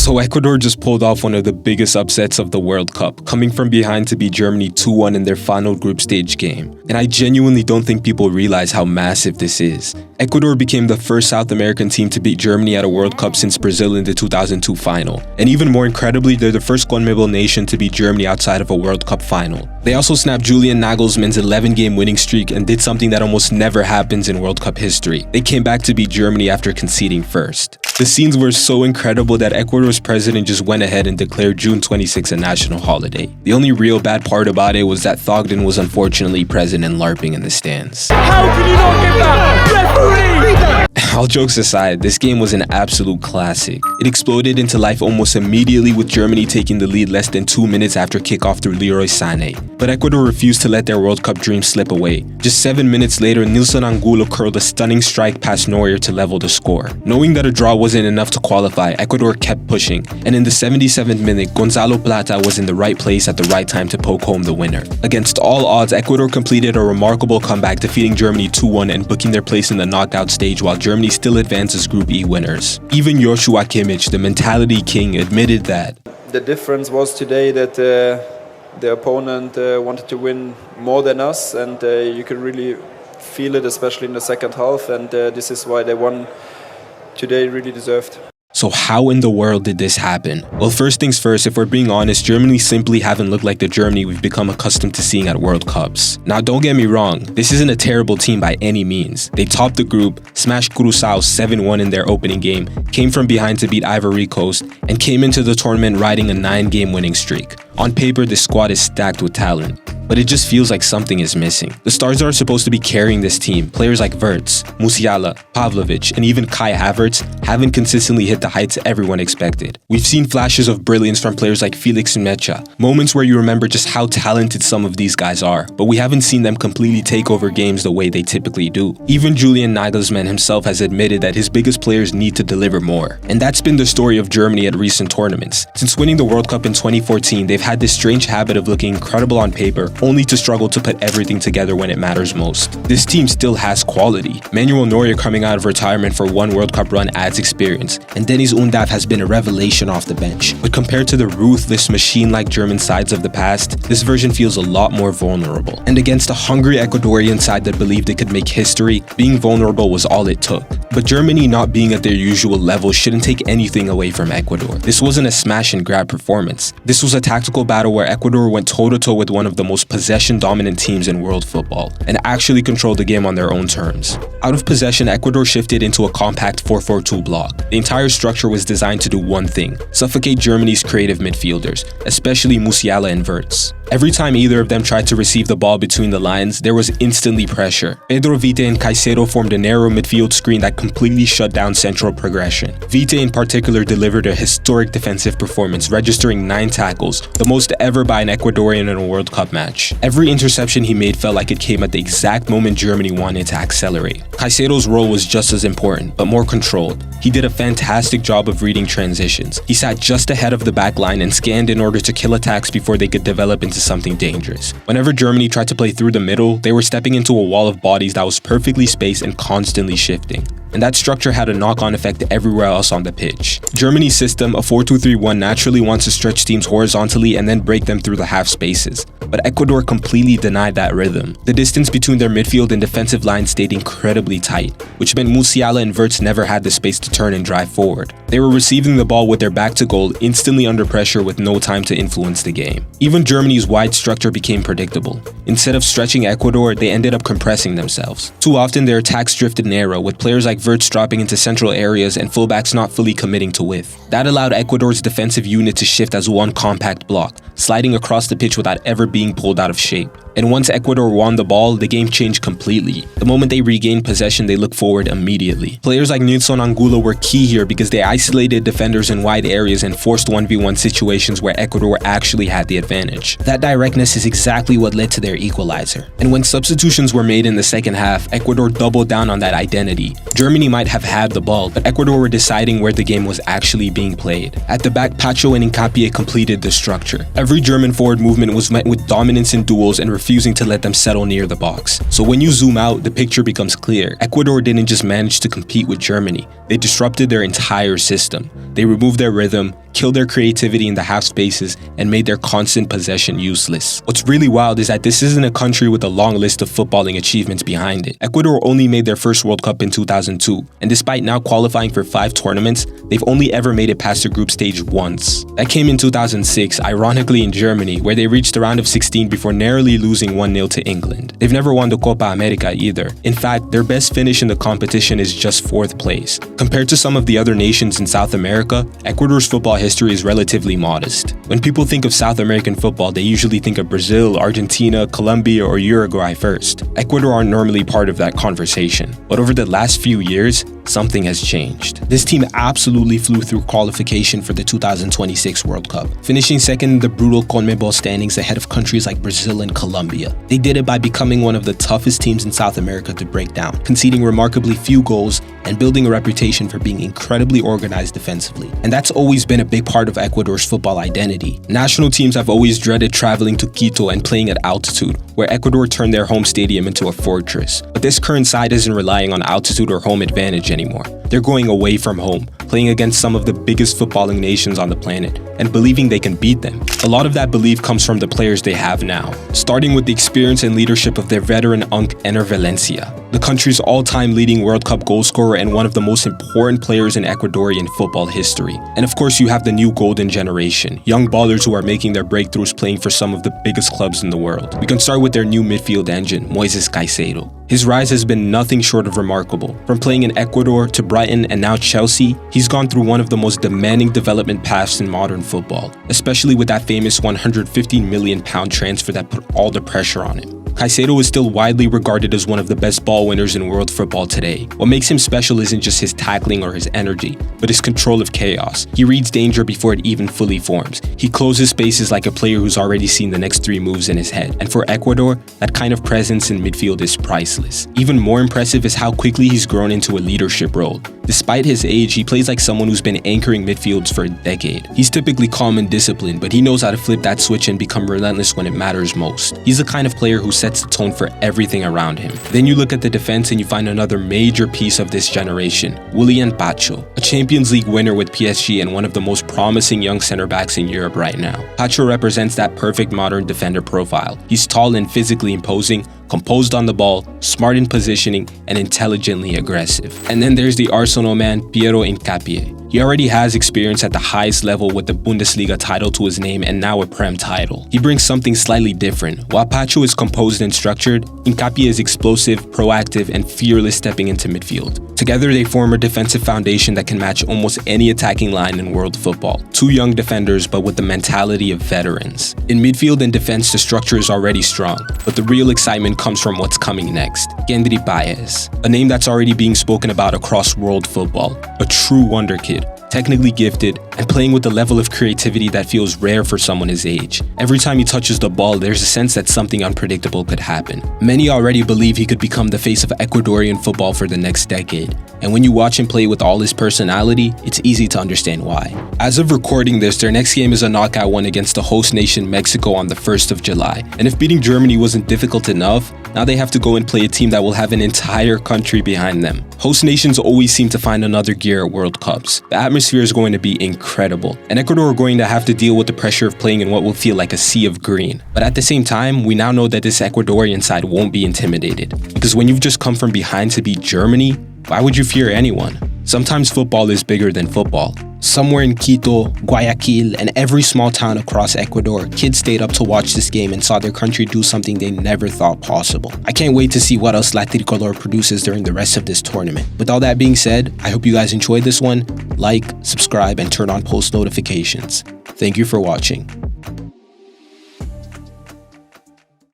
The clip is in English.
So Ecuador just pulled off one of the biggest upsets of the World Cup, coming from behind to beat Germany 2-1 in their final group stage game. And I genuinely don't think people realize how massive this is. Ecuador became the first South American team to beat Germany at a World Cup since Brazil in the 2002 final. And even more incredibly, they're the first CONMEBOL nation to beat Germany outside of a World Cup final. They also snapped Julian Nagelsmann's 11-game winning streak and did something that almost never happens in World Cup history. They came back to beat Germany after conceding first. The scenes were so incredible that Ecuador's president just went ahead and declared June 26 a national holiday. The only real bad part about it was that Thogden was unfortunately present and LARPing in the stands. How can you not give that? Referee! All jokes aside, this game was an absolute classic. It exploded into life almost immediately, with Germany taking the lead less than 2 minutes after kickoff through Leroy Sané. But Ecuador refused to let their World Cup dream slip away. Just 7 minutes later, Nilson Angulo curled a stunning strike past Neuer to level the score. Knowing that a draw wasn't enough to qualify, Ecuador kept pushing, and in the 77th minute, Gonzalo Plata was in the right place at the right time to poke home the winner. Against all odds, Ecuador completed a remarkable comeback, defeating Germany 2-1 and booking their place in the knockout stage, while Germany still advanced as Group E winners. Even Joshua Kimmich, the mentality king, admitted that the difference was today that the opponent wanted to win more than us, and you can really feel it, especially in the second half, and this is why they won today, really deserved. So how in the world did this happen? Well, first things first, if we're being honest, Germany simply haven't looked like the Germany we've become accustomed to seeing at World Cups. Now, don't get me wrong, this isn't a terrible team by any means. They topped the group, smashed Curaçao 7-1 in their opening game, came from behind to beat Ivory Coast, and came into the tournament riding a 9-game winning streak. On paper, this squad is stacked with talent, but it just feels like something is missing. The stars that are supposed to be carrying this team, players like Wirtz, Musiala, Pavlovic, and even Kai Havertz, haven't consistently hit the heights everyone expected. We've seen flashes of brilliance from players like Felix Mecha, moments where you remember just how talented some of these guys are, but we haven't seen them completely take over games the way they typically do. Even Julian Nagelsmann himself has admitted that his biggest players need to deliver more. And that's been the story of Germany at recent tournaments. Since winning the World Cup in 2014, they've had this strange habit of looking incredible on paper, only to struggle to put everything together when it matters most. This team still has quality. Manuel Neuer coming out of retirement for one World Cup run adds experience, and Dennis Undav has been a revelation off the bench. But compared to the ruthless, machine-like German sides of the past, this version feels a lot more vulnerable. And against a hungry Ecuadorian side that believed they could make history, being vulnerable was all it took. But Germany not being at their usual level shouldn't take anything away from Ecuador. This wasn't a smash-and-grab performance. This was a tactical battle where Ecuador went toe-to-toe with one of the most possession-dominant teams in world football, and actually controlled the game on their own terms. Out of possession, Ecuador shifted into a compact 4-4-2 block. The entire structure was designed to do one thing: suffocate Germany's creative midfielders, especially Musiala and Wirtz. Every time either of them tried to receive the ball between the lines, there was instantly pressure. Pedro Vite and Caicedo formed a narrow midfield screen that completely shut down central progression. Vite in particular delivered a historic defensive performance, registering 9 tackles, the most ever by an Ecuadorian in a World Cup match. Every interception he made felt like it came at the exact moment Germany wanted to accelerate. Caicedo's role was just as important, but more controlled. He did a fantastic job of reading transitions. He sat just ahead of the back line and scanned in order to kill attacks before they could develop into something dangerous. Whenever Germany tried to play through the middle, they were stepping into a wall of bodies that was perfectly spaced and constantly shifting. And that structure had a knock-on effect everywhere else on the pitch. Germany's system, a 4-2-3-1, naturally wants to stretch teams horizontally and then break them through the half spaces. But Ecuador completely denied that rhythm. The distance between their midfield and defensive line stayed incredibly tight, which meant Musiala and Wirtz never had the space to turn and drive forward. They were receiving the ball with their back to goal, instantly under pressure with no time to influence the game. Even Germany's wide structure became predictable. Instead of stretching Ecuador, they ended up compressing themselves. Too often their attacks drifted narrow, with players like Wirtz dropping into central areas and fullbacks not fully committing to width. That allowed Ecuador's defensive unit to shift as one compact block, sliding across the pitch without ever being pulled out of shape. And once Ecuador won the ball, the game changed completely. The moment they regained possession, they looked forward immediately. Players like Nilson Angulo were key here because they isolated defenders in wide areas and forced 1v1 situations where Ecuador actually had the advantage. That directness is exactly what led to their equalizer. And when substitutions were made in the second half, Ecuador doubled down on that identity. Germany might have had the ball, but Ecuador were deciding where the game was actually being played. At the back, Pacho and Hincapié completed the structure. Every German forward movement was met with dominance in duels and refusing to let them settle near the box. So when you zoom out, the picture becomes clear. Ecuador didn't just manage to compete with Germany, they disrupted their entire system. They removed their rhythm, killed their creativity in the half spaces, and made their constant possession useless. What's really wild is that this isn't a country with a long list of footballing achievements behind it. Ecuador only made their first World Cup in 2002, and despite now qualifying for 5 tournaments, they've only ever made it past the group stage once. That came in 2006, ironically in Germany, where they reached the round of 16 before narrowly losing 1-0 to England. They've never won the Copa America either. In fact, their best finish in the competition is just 4th place. Compared to some of the other nations in South America, Ecuador's football history is relatively modest. When people think of South American football, they usually think of Brazil, Argentina, Colombia, or Uruguay first. Ecuador aren't normally part of that conversation. But over the last few years, something has changed. This team absolutely flew through qualification for the 2026 World Cup, finishing second in the brutal CONMEBOL standings ahead of countries like Brazil and Colombia. They did it by becoming one of the toughest teams in South America to break down, conceding remarkably few goals and building a reputation for being incredibly organized defensively. And that's always been a big part of Ecuador's football identity. National teams have always dreaded traveling to Quito and playing at altitude, where Ecuador turned their home stadium into a fortress. But this current side isn't relying on altitude or home advantage anymore. They're going away from home, playing against some of the biggest footballing nations on the planet, and believing they can beat them. A lot of that belief comes from the players they have now, starting with the experience and leadership of their veteran Ener Valencia, the country's all-time leading World Cup goal scorer and one of the most important players in Ecuadorian football history. And of course, you have the new golden generation, young ballers who are making their breakthroughs playing for some of the biggest clubs in the world. We can start with their new midfield engine, Moisés Caicedo. His rise has been nothing short of remarkable. From playing in Ecuador to Brighton and now Chelsea, he's gone through one of the most demanding development paths in modern football, especially with that famous £150 million transfer that put all the pressure on him. Caicedo is still widely regarded as one of the best ball winners in world football today. What makes him special isn't just his tackling or his energy, but his control of chaos. He reads danger before it even fully forms. He closes spaces like a player who's already seen the next 3 moves in his head. And for Ecuador, that kind of presence in midfield is priceless. Even more impressive is how quickly he's grown into a leadership role. Despite his age, he plays like someone who's been anchoring midfields for a decade. He's typically calm and disciplined, but he knows how to flip that switch and become relentless when it matters most. He's the kind of player who sets the tone for everything around him. Then you look at the defense and you find another major piece of this generation, Willian Pacho, a Champions League winner with PSG and one of the most promising young center backs in Europe right now. Pacho represents that perfect modern defender profile. He's tall and physically imposing, composed on the ball, smart in positioning, and intelligently aggressive. And then there's the Arsenal man, Piero Hincapié. He already has experience at the highest level with the Bundesliga title to his name and now a Prem title. He brings something slightly different. While Pacho is composed and structured, Hincapié is explosive, proactive, and fearless stepping into midfield. Together they form a defensive foundation that can match almost any attacking line in world football. 2 young defenders but with the mentality of veterans. In midfield and defense the structure is already strong, but the real excitement comes from what's coming next. Kendry Páez, a name that's already being spoken about across world football. A true wonder kid, technically gifted, and playing with a level of creativity that feels rare for someone his age. Every time he touches the ball, there's a sense that something unpredictable could happen. Many already believe he could become the face of Ecuadorian football for the next decade. And when you watch him play with all his personality, it's easy to understand why. As of recording this, their next game is a knockout one against the host nation Mexico on the 1st of July. And if beating Germany wasn't difficult enough, now they have to go and play a team that will have an entire country behind them. Host nations always seem to find another gear at World Cups. The atmosphere is going to be incredible, and Ecuador are going to have to deal with the pressure of playing in what will feel like a sea of green. But at the same time, we now know that this Ecuadorian side won't be intimidated, because when you've just come from behind to beat Germany, why would you fear anyone? Sometimes football is bigger than football. Somewhere in Quito, Guayaquil, and every small town across Ecuador, kids stayed up to watch this game and saw their country do something they never thought possible. I can't wait to see what else La Tricolor produces during the rest of this tournament. With all that being said, I hope you guys enjoyed this one. Like, subscribe, and turn on post notifications. Thank you for watching.